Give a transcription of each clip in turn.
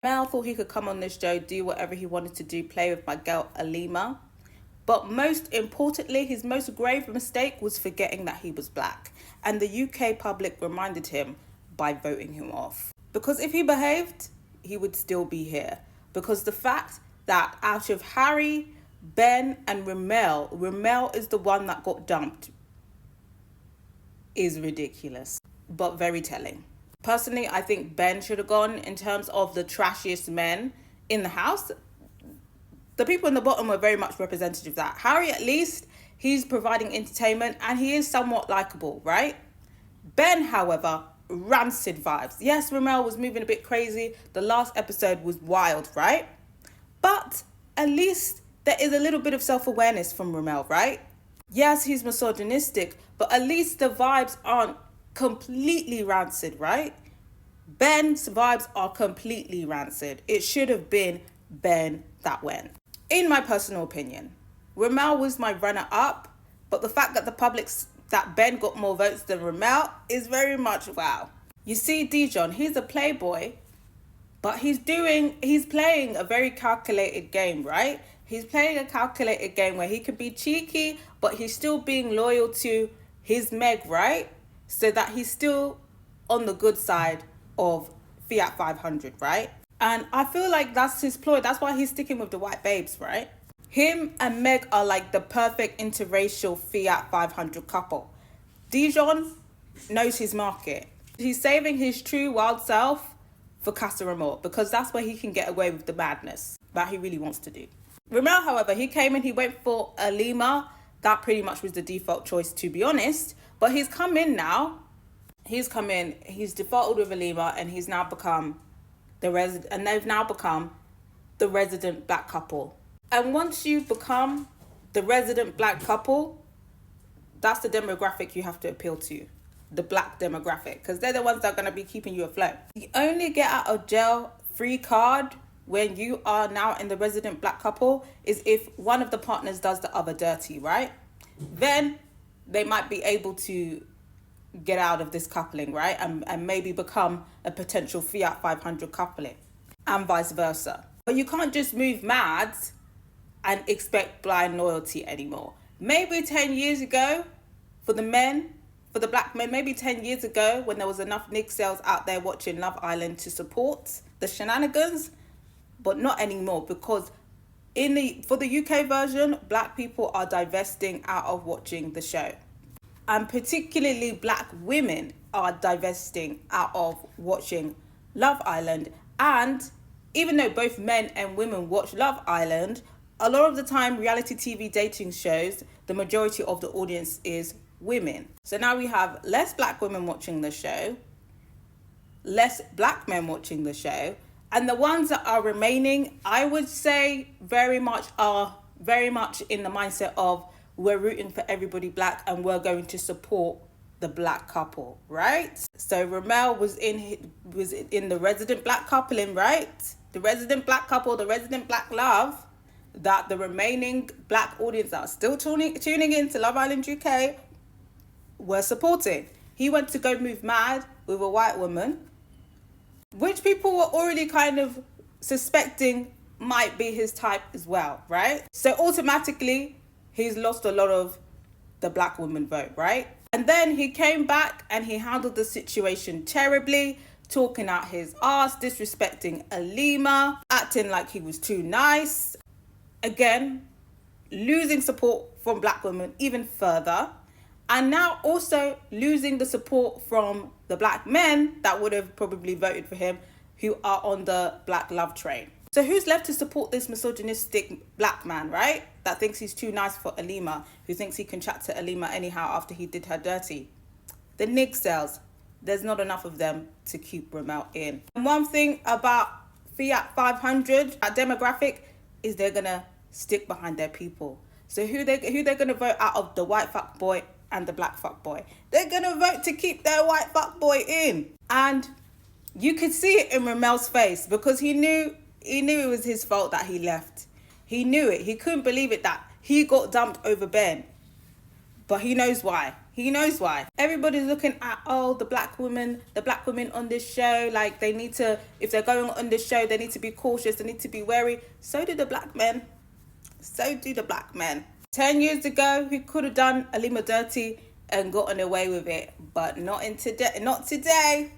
Mel thought he could come on this show, do whatever he wanted to do, play with my girl Alima. But most importantly, his most grave mistake was forgetting that he was black. And the UK public reminded him by voting him off. Because if he behaved, he would still be here. Because the fact that out of Harry, Ben and REMELL is the one that got dumped is ridiculous, but very telling. Personally, I think Ben should have gone in terms of the trashiest men in the house. The people in the bottom were very much representative of that. Harry, at least, he's providing entertainment and he is somewhat likable, right? Ben, however, rancid vibes. Yes, REMELL was moving a bit crazy. The last episode was wild, right? But at least there is a little bit of self-awareness from REMELL, right? Yes, he's misogynistic, but at least the vibes aren't completely rancid, right? Ben's vibes are completely rancid. It should have been Ben that went. In my personal opinion, REMELL was my runner-up, but the fact that that Ben got more votes than REMELL is very much wow. You see, Dijon, he's a playboy, but he's playing a very calculated game, right? He's playing a calculated game where he could be cheeky, but he's still being loyal to his Meg, right? So that he's still on the good side of Fiat 500, right? And I feel like that's his ploy. That's why he's sticking with the white babes, right? Him and Meg are like the perfect interracial Fiat 500 couple. Dijon knows his market. He's saving his true wild self for Casa Amor because that's where he can get away with the madness that he really wants to do. REMELL, however, he came in, he went for Alima. That pretty much was the default choice, to be honest. But he's come in now. He's defaulted with Alima, and he's now become they've now become the resident black couple. And once you become the resident black couple, that's the demographic you have to appeal to, the black demographic, because they're the ones that are going to be keeping you afloat. You only get out of jail free card when you are now in the resident black couple is if one of the partners does the other dirty, right? Then they might be able to get out of this coupling, right? And maybe become a potential Fiat 500 coupling and vice versa. But you can't just move mad and expect blind loyalty anymore. Maybe 10 years ago for the black men, maybe 10 years ago when there was enough Nick sales out there watching Love Island to support the shenanigans, but not anymore, because for the UK version, black people are divesting out of watching the show. And particularly black women are divesting out of watching Love Island. And even though both men and women watch Love Island, a lot of the time reality TV dating shows, the majority of the audience is women. So now we have less black women watching the show, less black men watching the show, and the ones that are remaining, I would say very much in the mindset of we're rooting for everybody black and we're going to support the black couple, right? So REMELL was in the resident black coupling, right? The resident black couple, the resident black love that the remaining black audience that are still tuning in to Love Island UK were supporting. He went to go move mad with a white woman, which people were already kind of suspecting might be his type as well, right? So automatically, he's lost a lot of the black woman vote, right? And then he came back and he handled the situation terribly, talking out his ass, disrespecting Alima, acting like he was too nice. Again, losing support from black women even further. And now also losing the support from the black men that would have probably voted for him, who are on the black love train. So who's left to support this misogynistic black man, right? That thinks he's too nice for Alima, who thinks he can chat to Alima anyhow after he did her dirty. The Nig cells, there's not enough of them to keep REMELL in. And one thing about Fiat 500, that demographic, is they're gonna stick behind their people. So who they're gonna vote out of the white fuck boy and the black fuck boy? They're gonna vote to keep their white fuck boy in. And you could see it in REMELL's face, because he knew it was his fault that he left. He knew it. He couldn't believe it that he got dumped over Ben. But he knows why. He knows why. Everybody's looking at, oh, the black women on this show, like they need to, if they're going on this show, they need to be cautious, they need to be wary. So do the black men. So do the black men. 10 years ago, he could have done Alima dirty and gotten away with it, but not today,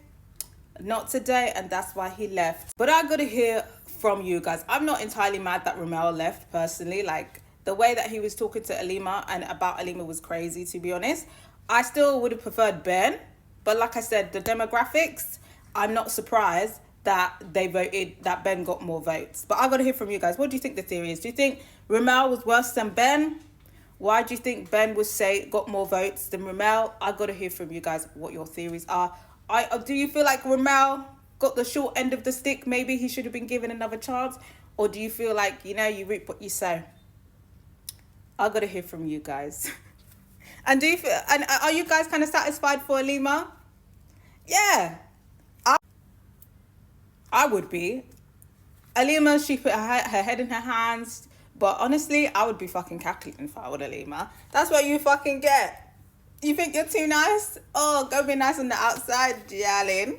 and that's why he left. But I gotta hear from you guys. I'm not entirely mad that REMELL left, personally. Like, the way that he was talking to Alima and about Alima was crazy, to be honest. I still would have preferred Ben, but like I said, the demographics, I'm not surprised that they voted, that Ben got more votes. But I gotta hear from you guys. What do you think the theory is? Do you think REMELL was worse than Ben? Why do you think Ben got more votes than REMELL? I gotta hear from you guys what your theories are. Do you feel like REMELL got the short end of the stick? Maybe he should have been given another chance, or do you feel like, you know, you reap what you sow? I gotta hear from you guys. And are you guys kind of satisfied for Alima? Yeah, I would be. Alima, she put her head in her hands. But honestly, I would be fucking cackling if I were Alima. That's what you fucking get. You think you're too nice? Oh, go be nice on the outside, darling.